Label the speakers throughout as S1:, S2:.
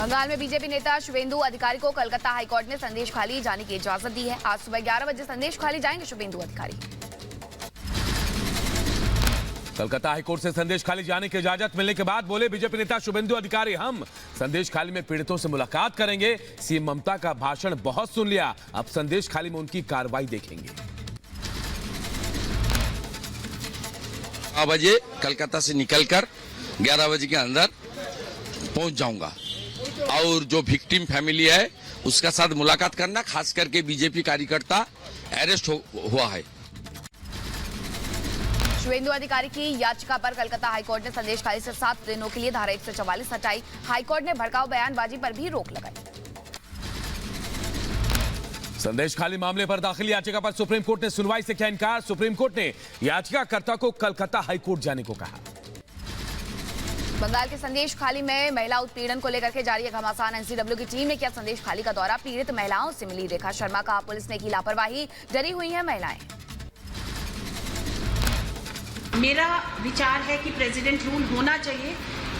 S1: बंगाल में बीजेपी नेता शुभेंदु अधिकारी को कोलकाता हाईकोर्ट ने संदेश खाली जाने की इजाजत दी है। आज सुबह 11 बजे संदेश खाली जाएंगे शुभेंदु अधिकारी।
S2: कोलकाता हाईकोर्ट से संदेश खाली जाने की इजाजत मिलने के बाद बोले बीजेपी नेता शुभेंदु अधिकारी, हम संदेश खाली में पीड़ितों से मुलाकात करेंगे। सीएम ममता का भाषण बहुत सुन लिया, अब संदेश खाली में उनकी कार्रवाई देखेंगे।
S3: 9 बजे कोलकाता से निकलकर 11 बजे के अंदर पहुंच जाऊंगा और जो विक्टिम फैमिली है उसका साथ मुलाकात करना, खास करके बीजेपी कार्यकर्ता अरेस्ट हुआ है।
S1: शुभेंदु अधिकारी की याचिका पर कोलकाता हाईकोर्ट ने संदेश खाली से 7 दिनों के लिए धारा 144 हटाई। हाईकोर्ट ने भड़काऊ बयानबाजी पर भी रोक लगाई।
S2: संदेश खाली मामले पर दाखिल याचिका पर सुप्रीम कोर्ट ने सुनवाई से किया इनकार। सुप्रीम कोर्ट ने याचिकाकर्ता को कोलकाता हाईकोर्ट जाने को कहा।
S1: बंगाल के संदेश खाली में महिला उत्पीड़न को लेकर के जारी घमासान। एनसीडब्ल्यू की टीम ने किया संदेश खाली का दौरा, पीड़ित महिलाओं से मिली। रेखा शर्मा का पुलिस ने की लापरवाही, डरी हुई हैं महिलाएं।
S4: मेरा विचार है कि प्रेसिडेंट रूल होना चाहिए,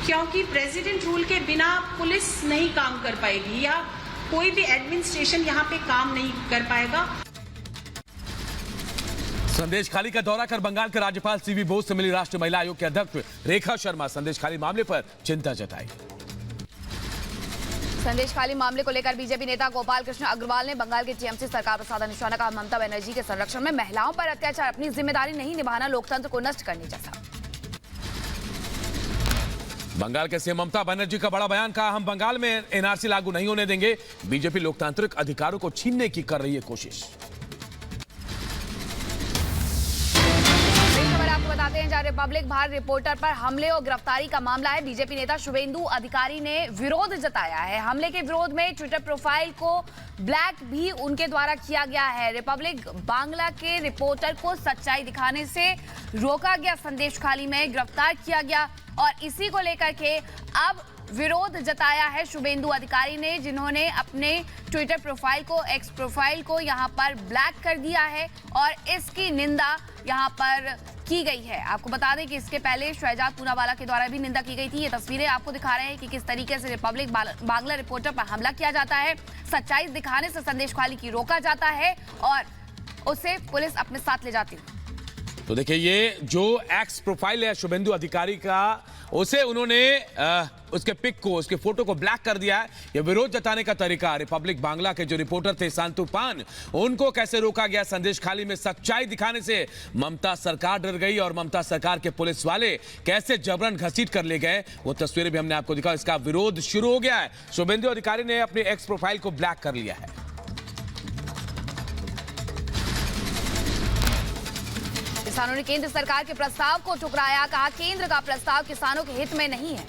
S4: क्योंकि प्रेसिडेंट रूल के बिना पुलिस नहीं काम कर पाएगी या कोई भी एडमिनिस्ट्रेशन यहाँ पे काम नहीं कर पाएगा।
S2: संदेश खाली का दौरा कर बंगाल के राज्यपाल सीवी बोस से मिली राष्ट्रीय महिला आयोग के अध्यक्ष रेखा शर्मा। संदेश खाली मामले पर चिंता जताई।
S1: संदेश खाली मामले को लेकर बीजेपी नेता गोपाल कृष्ण अग्रवाल ने बंगाल की टीएमसी सरकार पर साधा निशाना। कहा, ममता बनर्जी के संरक्षण में महिलाओं पर अत्याचार अपनी जिम्मेदारी नहीं निभाना, लोकतंत्र को नष्ट करने जैसा।
S2: बंगाल के सीएम ममता बनर्जी का बड़ा बयान। कहा, हम बंगाल में एनआरसी लागू नहीं होने देंगे। बीजेपी लोकतांत्रिक अधिकारों को छीनने की कर रही है कोशिश।
S1: आपको बताते हैं, जहां रिपब्लिक भारत रिपोर्टर पर हमले और गिरफ्तारी का मामला है। बीजेपी नेता शुभेंदु अधिकारी ने विरोध जताया है। हमले के विरोध में ट्विटर प्रोफाइल को ब्लैक भी उनके द्वारा किया गया है। रिपब्लिक बांग्ला के रिपोर्टर को सच्चाई दिखाने से रोका गया, संदेश खाली में गिरफ्तार किया गया और इसी को लेकर के अब विरोध जताया है शुभेंदु अधिकारी ने, जिन्होंने अपने ट्विटर प्रोफाइल को, एक्स प्रोफाइल को यहां पर ब्लैक कर दिया है और इसकी निंदा यहां पर की गई है। आपको बता दें कि इसके पहले शहजाद पूनावाला के द्वारा भी निंदा की गई थी। ये तस्वीरें आपको दिखा रहे हैं कि किस तरीके से रिपब्लिक बांग्ला रिपोर्टर पर हमला किया जाता है। सच्चाई दिखाने से संदेश खाली की रोका जाता है और उसे पुलिस अपने साथ ले जाती है।
S2: तो देखिए, ये जो एक्स प्रोफाइल है शुभेंदु अधिकारी का, उसे उन्होंने उसके पिक को, उसके फोटो को ब्लैक कर दिया है। यह विरोध जताने का तरीका। रिपब्लिक बांग्ला के जो रिपोर्टर थे सांतु पान, उनको कैसे रोका गया? संदेश खाली में सच्चाई दिखाने से ममता सरकार डर गई और ममता सरकार के पुलिस वाले कैसे जबरन घसीट कर ले गए, वो तस्वीरें भी हमने आपको दिखा। इसका विरोध शुरू हो गया है। शुभेंदु अधिकारी ने अपने एक्स प्रोफाइल को ब्लैक कर लिया है।
S1: किसानों ने केंद्र सरकार के प्रस्ताव को ठुकराया। कहा, केंद्र का प्रस्ताव किसानों के हित में नहीं है।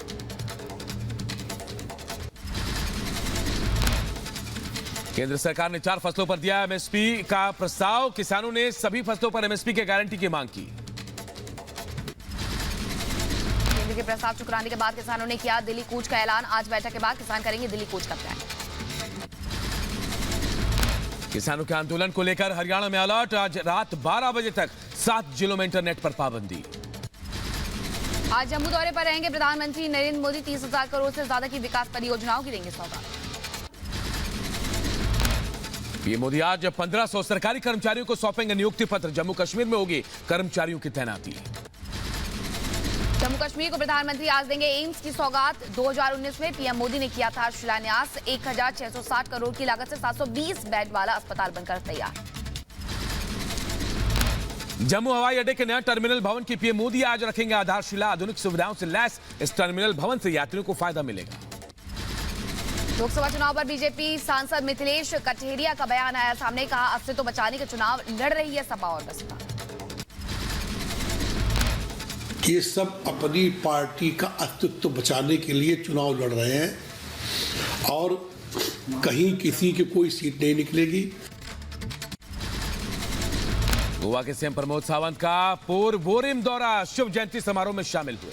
S2: केंद्र सरकार ने 4 फसलों पर दिया एमएसपी का प्रस्ताव। किसानों ने सभी फसलों पर एमएसपी के गारंटी की मांग की।
S1: केंद्र के प्रस्ताव ठुकराने के बाद किसानों ने किया दिल्ली कूच का ऐलान। आज बैठक के बाद किसान करेंगे दिल्ली कूच का प्लान।
S2: किसानों के आंदोलन को लेकर हरियाणा में अलर्ट। आज रात 12 बजे तक 7 जिलों में इंटरनेट पर पाबंदी।
S1: आज जम्मू दौरे पर रहेंगे प्रधानमंत्री नरेंद्र मोदी। 30,000 करोड़ से ज्यादा की विकास परियोजनाओं की देंगे सौगात।
S2: पीएम मोदी आज 1500 सरकारी कर्मचारियों को सौंपेंगे नियुक्ति पत्र। जम्मू कश्मीर में होगी कर्मचारियों की तैनाती।
S1: जम्मू कश्मीर को प्रधानमंत्री आज देंगे एम्स की सौगात। 2019 में पीएम मोदी ने किया था शिलान्यास। 1660 करोड़ की लागत से 720 बेड वाला अस्पताल बनकर तैयार।
S2: जम्मू हवाई अड्डे के नया टर्मिनल भवन की पीएम मोदी आज रखेंगे आधारशिला। आधुनिक सुविधाओं से लैस इस टर्मिनल भवन से यात्रियों को फायदा मिलेगा।
S1: लोकसभा चुनाव पर बीजेपी सांसद मिथिलेश कठेरिया का बयान आया सामने। कहा, अस्तित्व बचाने के चुनाव लड़ रही है सपा और बसपा।
S5: ये सब अपनी पार्टी का अस्तित्व बचाने के लिए चुनाव लड़ रहे हैं और कहीं किसी की कोई सीट नहीं निकलेगी।
S2: गोवा के सीएम प्रमोद सावंत का पोरवोरिम दौरा। शिव जयंती समारोह में शामिल हुए।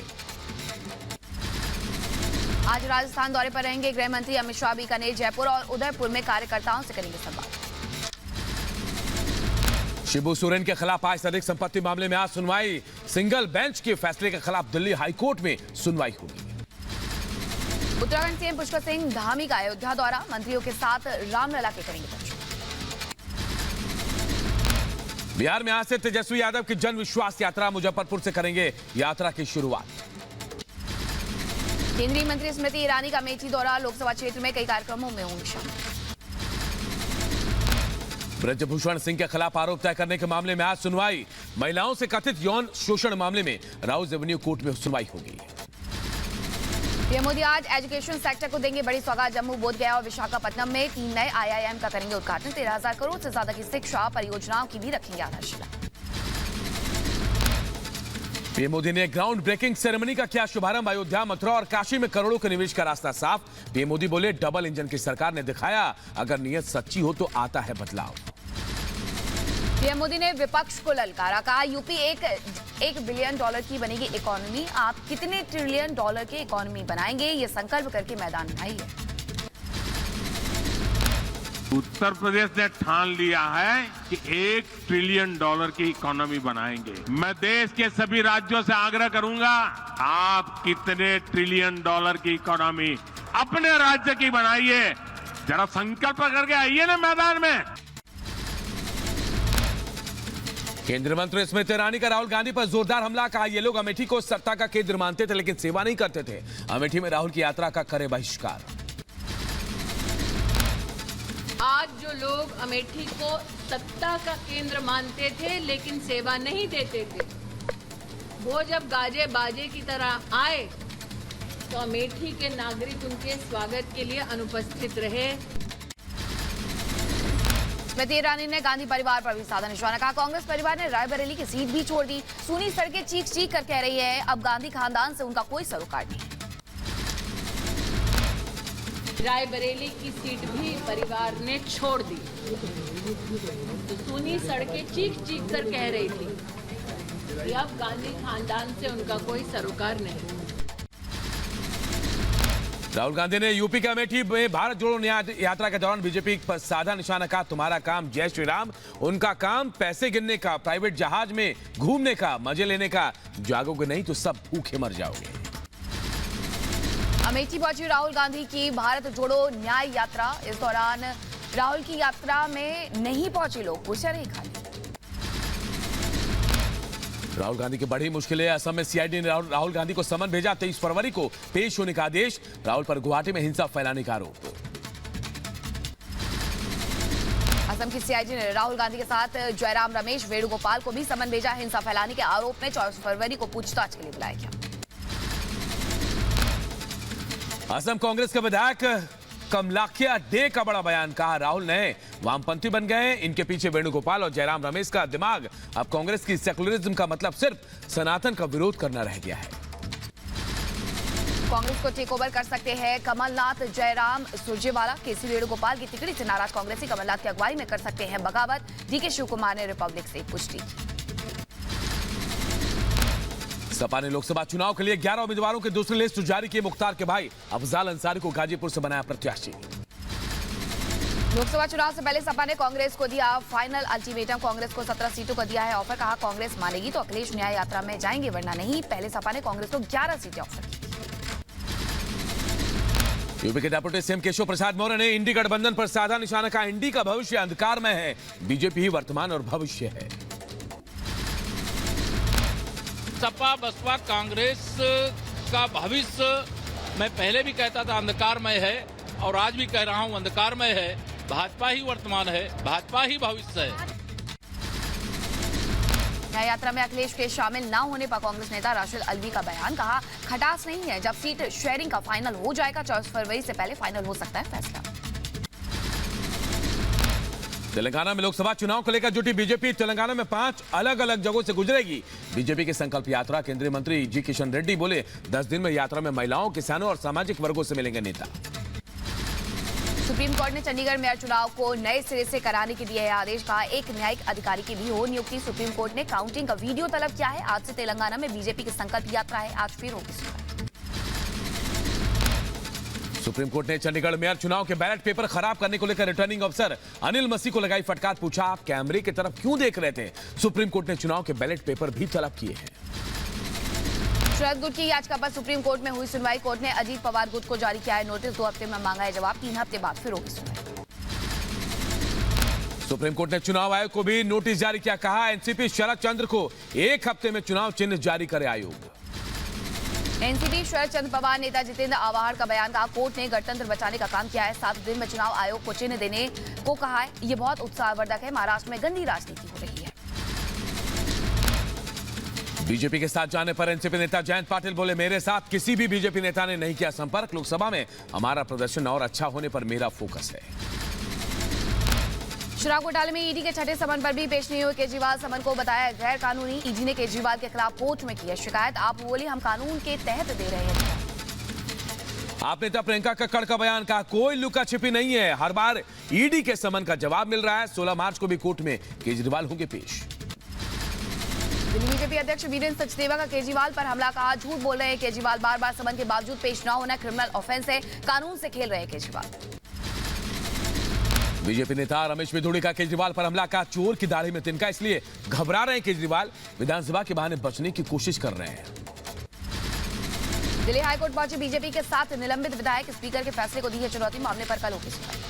S1: आज राजस्थान दौरे पर रहेंगे गृह मंत्री अमित शाह। बीकानेर, जयपुर और उदयपुर में कार्यकर्ताओं से करेंगे संवाद।
S2: शिबू सोरेन के खिलाफ आय से अधिक संपत्ति मामले में आज सुनवाई। सिंगल बेंच के फैसले के खिलाफ दिल्ली हाईकोर्ट में सुनवाई होगी।
S1: उत्तराखंड सीएम पुष्कर सिंह धामी का अयोध्या दौरा, मंत्रियों के साथ रामलला के करेंगे दर्शन।
S2: बिहार में आज से तेजस्वी यादव की जन विश्वास यात्रा, मुजफ्फरपुर से करेंगे यात्रा की शुरुआत।
S1: केंद्रीय मंत्री स्मृति ईरानी का अमेठी दौरा, लोकसभा क्षेत्र में कई कार्यक्रमों में होंगे शामिल।
S2: ब्रजभूषण सिंह के खिलाफ आरोप तय करने के मामले में आज सुनवाई, महिलाओं से कथित यौन शोषण मामले में राउज एवेन्यू कोर्ट में सुनवाई होगी।
S1: पीएम मोदी आज एजुकेशन सेक्टर को देंगे बड़ी सौगात, जम्मू, बोधगया और विशाखापट्टनम में 3 नए IIM का करेंगे उद्घाटन। 13,000 करोड़ से ज्यादा की शिक्षा परियोजनाओं की भी रखेंगे आधारशिला।
S2: पीएम मोदी ने ग्राउंड ब्रेकिंग सेरेमनी का किया शुभारंभ, अयोध्या, मथुरा और काशी में करोड़ों के निवेश का रास्ता साफ। पीएम मोदी बोले, डबल इंजन की सरकार ने दिखाया अगर नीयत सच्ची हो तो आता है बदलाव।
S1: पीएम मोदी ने विपक्ष को ललकारा, कहा यूपी $1 बिलियन की बनेगी इकोनॉमी, आप कितने ट्रिलियन डॉलर की इकोनॉमी बनाएंगे, ये संकल्प करके मैदान में आइए।
S6: उत्तर प्रदेश ने ठान लिया है कि $1 ट्रिलियन की इकोनॉमी बनाएंगे। मैं देश के सभी राज्यों से आग्रह करूंगा, आप कितने ट्रिलियन डॉलर की इकोनॉमी अपने राज्य की बनाइए, जरा संकल्प करके आइए ना मैदान में।
S2: केंद्रीय मंत्री स्मृति ईरानी का राहुल गांधी पर जोरदार हमला, कहा ये लोग अमेठी को सत्ता का केंद्र मानते थे लेकिन सेवा नहीं करते थे, अमेठी में राहुल की यात्रा का करे बहिष्कार।
S7: आज जो लोग अमेठी को सत्ता का केंद्र मानते थे लेकिन सेवा नहीं देते थे, वो जब गाजे बाजे की तरह आए तो अमेठी के नागरिक उनके स्वागत के लिए अनुपस्थित रहे।
S1: स्मृति ईरानी ने गांधी परिवार पर भी साधा निशाना, कहा कांग्रेस परिवार ने रायबरेली की सीट भी छोड़ दी, सूनी सड़कें चीख चीख कर कह रही है अब गांधी खानदान से उनका कोई सरोकार नहीं।
S7: रायबरेली की सीट भी परिवार ने छोड़ दी, तो सूनी सड़कें चीख चीख कर कह रही थी कि अब गांधी खानदान से उनका कोई सरोकार नहीं।
S2: राहुल गांधी ने यूपी के अमेठी में भारत जोड़ो यात्रा के दौरान बीजेपी पर साधा निशाना, कहा तुम्हारा काम जय श्री राम, उनका काम पैसे गिनने का, प्राइवेट जहाज में घूमने का, मजे लेने का, जागोगे नहीं तो सब भूखे मर जाओगे।
S1: अमेठी पहुंची राहुल गांधी की भारत जोड़ो न्याय यात्रा, इस दौरान राहुल की यात्रा में नहीं पहुंचे लोग, कुर्सियां नहीं खाली।
S2: राहुल गांधी की बड़ी मुश्किलें, असम में सीआईडी ने राहुल गांधी को समन भेजा, 23 फरवरी को पेश होने का आदेश, राहुल पर गुवाहाटी में हिंसा फैलाने का आरोप। असम की सीआईडी ने राहुल गांधी के साथ जयराम रमेश, वेणुगोपाल को भी समन भेजा, हिंसा फैलाने के आरोप में 24 फरवरी को पूछताछ के लिए बुलाया गया। असम कांग्रेस के विधायक कमलाखिया डे का बड़ा बयान, कहा राहुल नए वामपंथी बन गए, इनके पीछे वेणुगोपाल और जयराम रमेश का दिमाग, अब कांग्रेस की सेकुलरिज्म का मतलब सिर्फ सनातन का विरोध करना रह गया है।
S1: कांग्रेस को टेक ओवर कर सकते हैं कमलनाथ, जयराम सुरजेवाला, केसी वेणुगोपाल की टिकड़ी से नाराज कांग्रेसी कमलनाथ की अगुवाई में कर सकते हैं बगावत, डीके शिवकुमार ने रिपब्लिक से पुष्टि।
S2: सपा ने लोकसभा चुनाव के लिए 11 उम्मीदवारों की दूसरी लिस्ट जारी की, मुख्तार के भाई अफजाल अंसारी को गाजीपुर से बनाया प्रत्याशी।
S1: लोकसभा चुनाव से पहले सपा ने कांग्रेस को दिया फाइनल अल्टीमेटम, कांग्रेस को 17 सीटों का दिया है ऑफर, कहा कांग्रेस मानेगी तो अखिलेश न्याय यात्रा में जाएंगे वरना नहीं। पहले सपा ने कांग्रेस को 11 सीटें ऑफर की।
S2: यूपी के डिप्टी सीएम केशव प्रसाद मौर्य ने इंडी गठबंधन पर साधा निशाना, कहा इंडी का भविष्य अंधकारमय है, बीजेपी ही वर्तमान और भविष्य है।
S8: सपा बसपा कांग्रेस का भविष्य मैं पहले भी कहता था अंधकारमय है और आज भी कह रहा हूं अंधकारमय है, भाजपा ही वर्तमान है, भाजपा ही भविष्य है।
S1: न्याय यात्रा में अखिलेश के शामिल न होने पर कांग्रेस नेता राशिद अलवी का बयान, कहा खटास नहीं है, जब सीट शेयरिंग का फाइनल हो जाएगा 24 फरवरी से पहले फाइनल हो सकता है फैसला।
S2: तेलंगाना में लोकसभा चुनाव को लेकर जुटी बीजेपी, तेलंगाना में 5 अलग अलग जगहों से गुजरेगी बीजेपी की संकल्प यात्रा। केंद्रीय मंत्री जी किशन रेड्डी बोले 10 दिन में यात्रा में महिलाओं, किसानों और सामाजिक वर्गों से मिलेंगे नेता।
S1: सुप्रीम कोर्ट ने चंडीगढ़ मेयर चुनाव को नए सिरे से कराने के दिए है आदेश, कहा एक न्यायिक अधिकारी की भी हो नियुक्ति। सुप्रीम कोर्ट ने काउंटिंग का वीडियो तलब किया है। आज से तेलंगाना में बीजेपी की संकल्प यात्रा है, आज फिर होगी सुनवाई।
S2: सुप्रीम कोर्ट ने चंडीगढ़ मेयर चुनाव के बैलेट पेपर खराब करने को लेकर रिटर्निंग अफसर अनिल मसीह को लगाई फटकार, पूछा आप कैमरे की तरफ क्यों देख रहे थे। सुप्रीम कोर्ट ने चुनाव के बैलेट पेपर भी तलब किए हैं।
S1: शरद गुट की याचिका पर सुप्रीम कोर्ट में हुई सुनवाई। कोर्ट ने अजीत पवार गुट को जारी किया है नोटिस। 2 हफ्ते में मांगा है जवाब। 3 हफ्ते बाद फिर होगी सुनवाई।
S2: सुप्रीम कोर्ट ने चुनाव आयोग को भी नोटिस जारी किया। कहा एनसीपी शरद चंद्र को 1 हफ्ते में चुनाव चिन्ह जारी करे आयोग।
S1: एनसीपी शरद चंद्र पवार नेता जितेंद्र आव्हाड का बयान। कहा कोर्ट ने गणतंत्र बचाने का काम किया है। 7 दिन में चुनाव आयोग को चिन्ह देने को कहा है। ये बहुत उत्साहवर्धक है। महाराष्ट्र में गंदी राजनीति हो रही है।
S2: बीजेपी के साथ जाने पर एनसीपी नेता जयंत पाटिल बोले, मेरे साथ किसी भी बीजेपी नेता ने नहीं किया संपर्क। लोकसभा में हमारा प्रदर्शन और अच्छा होने पर मेरा फोकस है।
S1: शराब घोटाले में ईडी के छठे समन पर भी पेश नहीं हुए केजरीवाल। समन को बताया गैर कानूनी। ईडी ने केजरीवाल के खिलाफ कोर्ट में की है शिकायत। आप बोली हम कानून के तहत दे रहे हैं।
S2: आप नेता प्रियंका कक्कड़ का बयान। कहा कोई लुका छिपी नहीं है। हर बार ईडी के समन का जवाब मिल रहा है। 16 मार्च को भी कोर्ट में केजरीवाल होंगे पेश।
S1: दिल्ली बीजेपी अध्यक्ष वीरेंद्र सचदेवा का केजरीवाल पर हमला। कहा झूठ बोल रहे हैं केजरीवाल। बार बार समन के बावजूद पेश न होना क्रिमिनल ऑफेंस है। कानून से खेल रहे हैं केजरीवाल।
S2: बीजेपी नेता रमेश बिधूड़ी का केजरीवाल पर हमला। का चोर की दाढ़ी में तिनका, इसलिए घबरा रहे हैं केजरीवाल। विधानसभा के बहाने बचने की कोशिश कर रहे हैं।
S1: दिल्ली हाईकोर्ट पहुंचे बीजेपी के 7 निलंबित विधायक। स्पीकर के फैसले को दी है चुनौती। मामले पर कल होगी सुनवाई।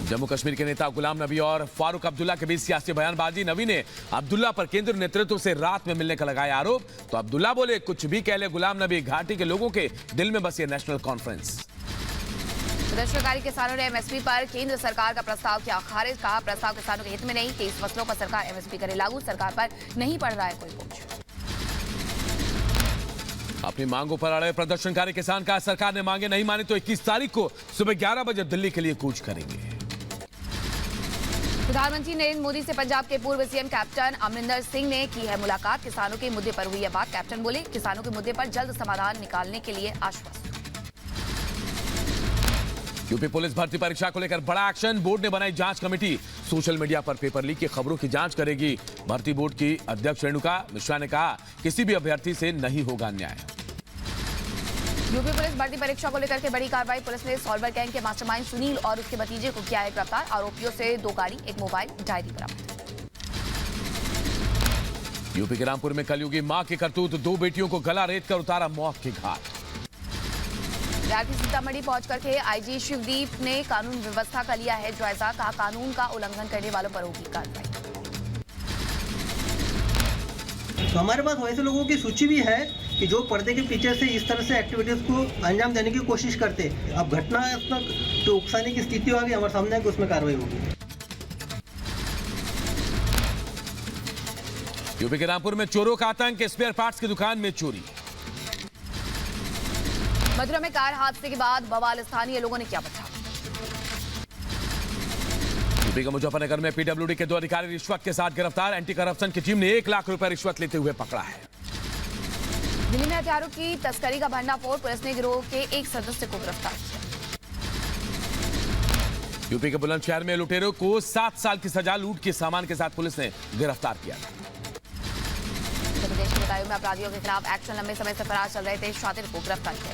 S2: जम्मू कश्मीर के नेता गुलाम नबी और फारूक अब्दुल्ला के बीच सियासी बयानबाजी। नबी ने अब्दुल्ला पर केंद्रीय नेतृत्व से रात में मिलने का लगाया आरोप। तो अब्दुल्ला बोले, कुछ भी कह ले गुलाम नबी, घाटी के लोगों के दिल में बसी है नेशनल कॉन्फ्रेंस।
S1: प्रदर्शनकारी किसानों ने एमएसपी पर केंद्र सरकार का प्रस्ताव किया खारिज। कहा प्रस्ताव किसानों के हित में नहीं। 23 फसलों पर सरकार एमएसपी करे लागू। सरकार पर नहीं पड़ रहा है कोई बोझ।
S2: अपनी मांगों पर अड़े प्रदर्शनकारी किसान। का सरकार ने मांगे नहीं मानी तो 21 तारीख को सुबह 11 बजे दिल्ली के लिए कूच करेंगे।
S1: प्रधानमंत्री नरेंद्र मोदी से पंजाब के पूर्व सीएम कैप्टन अमरिंदर सिंह ने की है मुलाकात। किसानों के मुद्दे पर हुई है बात। कैप्टन बोले, किसानों के मुद्दे पर जल्द समाधान निकालने के लिए आश्वस्त।
S2: यूपी पुलिस भर्ती परीक्षा को लेकर बड़ा एक्शन। बोर्ड ने बनाई जांच कमेटी। सोशल मीडिया पर पेपर लीक की खबरों की जांच करेगी भर्ती बोर्ड की अध्यक्ष रेणुका मिश्रा ने कहा, किसी भी अभ्यर्थी से नहीं होगा अन्याय।
S1: यूपी पुलिस भर्ती परीक्षा को लेकर के बड़ी कार्रवाई। पुलिस ने सॉल्वर गैंग के मास्टरमाइंड सुनील और उसके भतीजे को किया है गिरफ्तार। आरोपियों से 2 गाड़ी, 1 मोबाइल, डायरी बरामद।
S2: यूपी के रामपुर में कलयुगी मां की करतूत। 2 बेटियों को गला रेत कर उतारा मौत के घाट।
S1: राजधानी सीतामढ़ी पहुंच करके आईजी शिवदीप ने कानून व्यवस्था का लिया है जायजा। कहा कानून का उल्लंघन करने वालों पर होगी कार्रवाई।
S9: तो हमारे पास वैसे लोगों की सूची भी है कि जो पर्दे के पीछे से इस तरह से एक्टिविटीज को अंजाम देने की कोशिश करते हैं। अब घटना तो उकसाने की स्थिति होगी हमारे सामने कि उसमें कार्रवाई होगी।
S2: यूपी के रामपुर में चोरों का आतंक। स्पेयर पार्ट्स की दुकान में चोरी।
S1: मथुरा में कार हादसे के बाद बवाल। स्थानीय लोगों ने किया बचाव।
S2: यूपी के मुजफ्फरनगर में पीडब्ल्यूडी के 2 अधिकारी रिश्वत के साथ गिरफ्तार। एंटी करप्शन की टीम ने 1 लाख रुपए रिश्वत लेते हुए पकड़ा है।
S1: दिल्ली में हथियारों की तस्करी का भंडाफोड़। पुलिस ने गिरोह के एक सदस्य को गिरफ्तार किया।
S2: यूपी के बुलंदशहर में लुटेरों को 7 साल की सजा। लूट के सामान के साथ पुलिस ने गिरफ्तार किया।
S1: उत्तर प्रदेश के बदायूं में अपराधियों के खिलाफ एक्शन। लंबे समय से फरार चल रहे थे शातिर को गिरफ्तार किया।